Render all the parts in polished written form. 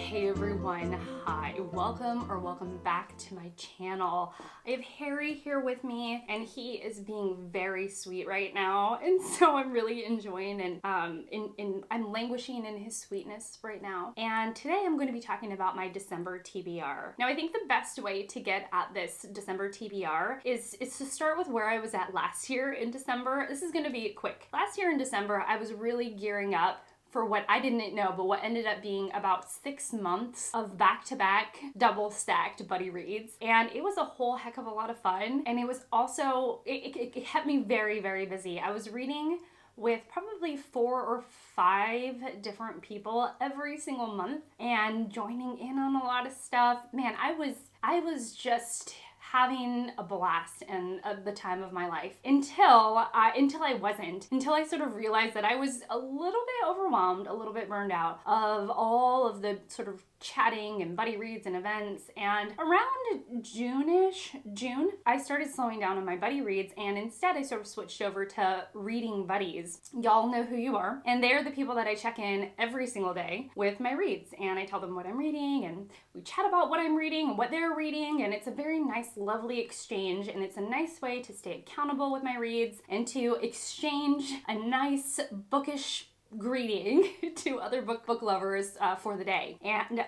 Hey everyone, hi, welcome back to my channel. I have Harry here with me and he is being very sweet right now, and so I'm really enjoying and I'm languishing in his sweetness right now. And today I'm going to be talking about my December TBR. Now I think the best way to get at this December TBR is to start with where I was at last year in December. This is going to be quick. Last year in December I was really gearing up for what I didn't know, but what ended up being about 6 months of back-to-back double-stacked buddy reads. And it was a whole heck of a lot of fun. And it was also, it kept me very, very busy. I was reading with probably 4 or 5 different people every single month and joining in on a lot of stuff. Man, I was just having a blast and the time of my life until I sort of realized that I was a little bit overwhelmed, a little bit burned out of all of the sort of chatting and buddy reads and events. And around June, I started slowing down on my buddy reads, and instead I sort of switched over to reading buddies. Y'all know who you are, and they're the people that I check in every single day with my reads, and I tell them what I'm reading and we chat about what I'm reading and what they're reading, and it's a very nice, lovely exchange, and it's a nice way to stay accountable with my reads and to exchange a nice bookish greeting to other book lovers for the day. And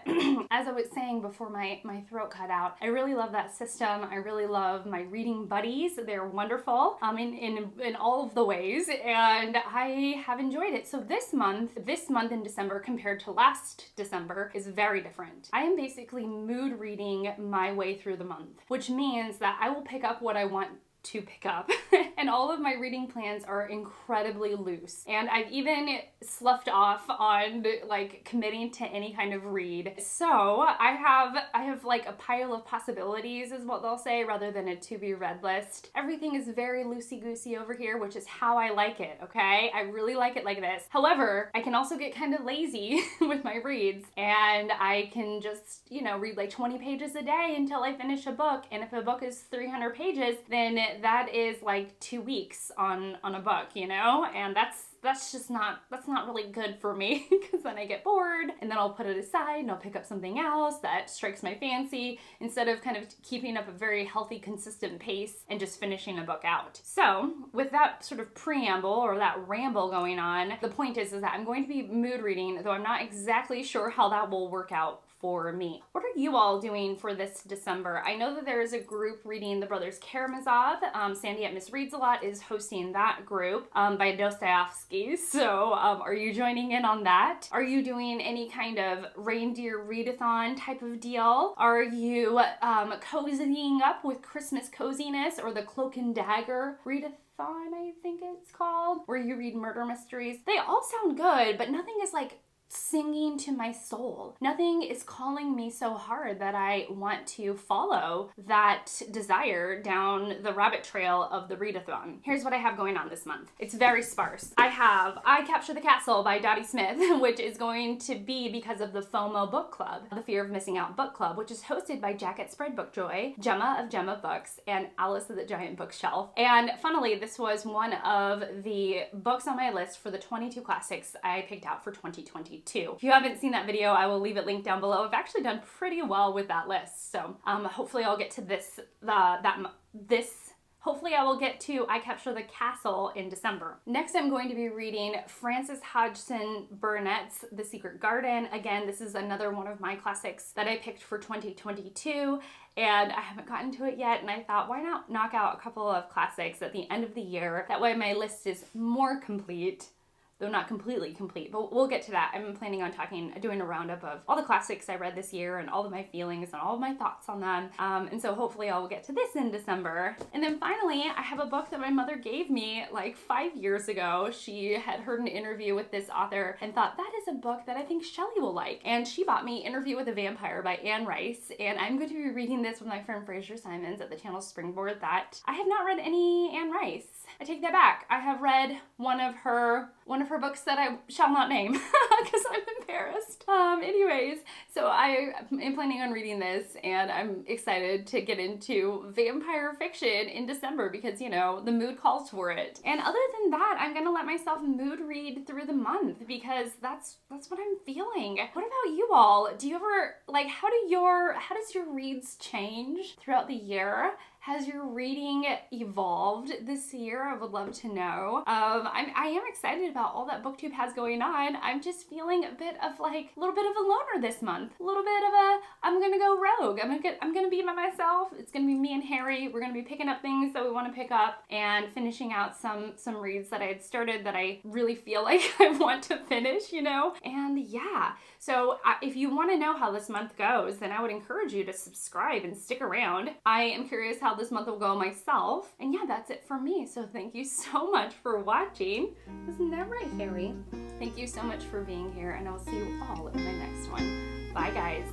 as I was saying before my throat cut out, I really love that system. I really love my reading buddies. They're wonderful in all of the ways, and I have enjoyed it. So this month in December compared to last December is very different. I am basically mood reading my way through the month, which means that I will pick up what I want to pick up and all of my reading plans are incredibly loose, and I've even sloughed off on like committing to any kind of read. So I have like a pile of possibilities is what they'll say, rather than a to be read list. Everything is very loosey-goosey over here, which is how I like it, okay? I really like it like this. However, I can also get kind of lazy with my reads, and I can just, read like 20 pages a day until I finish a book, and if a book is 300 pages, then that is like 2 weeks on a book, and that's not really good for me, because then I get bored and then I'll put it aside and I'll pick up something else that strikes my fancy, instead of kind of keeping up a very healthy, consistent pace and just finishing a book out. So with that sort of preamble or that ramble going on, the point is that I'm going to be mood reading, though I'm not exactly sure how that will work out for me. What are you all doing for this December? I know that there is a group reading the brothers Karamazov. Sandy at Miss Reads a Lot is hosting that group by Dostoevsky. So are you joining in on that? Are you doing any kind of reindeer readathon type of deal? Are you cozying up with Christmas coziness, or the Cloak and Dagger readathon, I think it's called, where you read murder mysteries? They all sound good, but nothing is like singing to my soul. Nothing is calling me so hard that I want to follow that desire down the rabbit trail of the readathon. Here's what I have going on this month. It's very sparse. I have I Capture the Castle by Dottie Smith, which is going to be because of the FOMO book club, the Fear of Missing Out book club, which is hosted by Jack at Spreadbook Joy, Gemma of Gemma Books, and Alice of the Giant Bookshelf. And funnily, this was one of the books on my list for the 22 classics I picked out for 2022. If you haven't seen that video, I will leave it linked down below. I've actually done pretty well with that list, so hopefully I'll get to hopefully I will get to I Capture the Castle in December. Next, I'm going to be reading Frances Hodgson Burnett's The Secret Garden. Again, this is another one of my classics that I picked for 2022, and I haven't gotten to it yet, and I thought, why not knock out a couple of classics at the end of the year? That way my list is more complete, though not completely complete, but we'll get to that. I'm planning on doing a roundup of all the classics I read this year and all of my feelings and all of my thoughts on them. And so hopefully I'll get to this in December. And then finally, I have a book that my mother gave me like 5 years ago. She had heard an interview with this author and thought, that is a book that I think Shelley will like. And she bought me Interview with a Vampire by Anne Rice. And I'm going to be reading this with my friend Fraser Simons at the channel Springboard. That I have not read any Anne Rice. I take that back. I have read one of her one of her books that I shall not name because I'm embarrassed. Anyways, so I am planning on reading this, and I'm excited to get into vampire fiction in December because, you know, the mood calls for it. And other than that, I'm gonna let myself mood read through the month because that's what I'm feeling. What about you all? Do you ever, like, how does your reads change throughout the year? Has your reading evolved this year? I would love to know. I am excited about all that BookTube has going on. I'm just feeling a bit of like a little bit of a loner this month. A little bit of I'm gonna go rogue. I'm gonna be by myself. It's gonna be me and Harry. We're gonna be picking up things that we want to pick up and finishing out some reads that I had started that I really feel like I want to finish, you know? And yeah, so if you want to know how this month goes, then I would encourage you to subscribe and stick around. I am curious how this month will go myself. And yeah, that's it for me. So thank you so much for watching. Isn't that right, Harry? Thank you so much for being here, and I'll see you all in my next one. Bye, guys.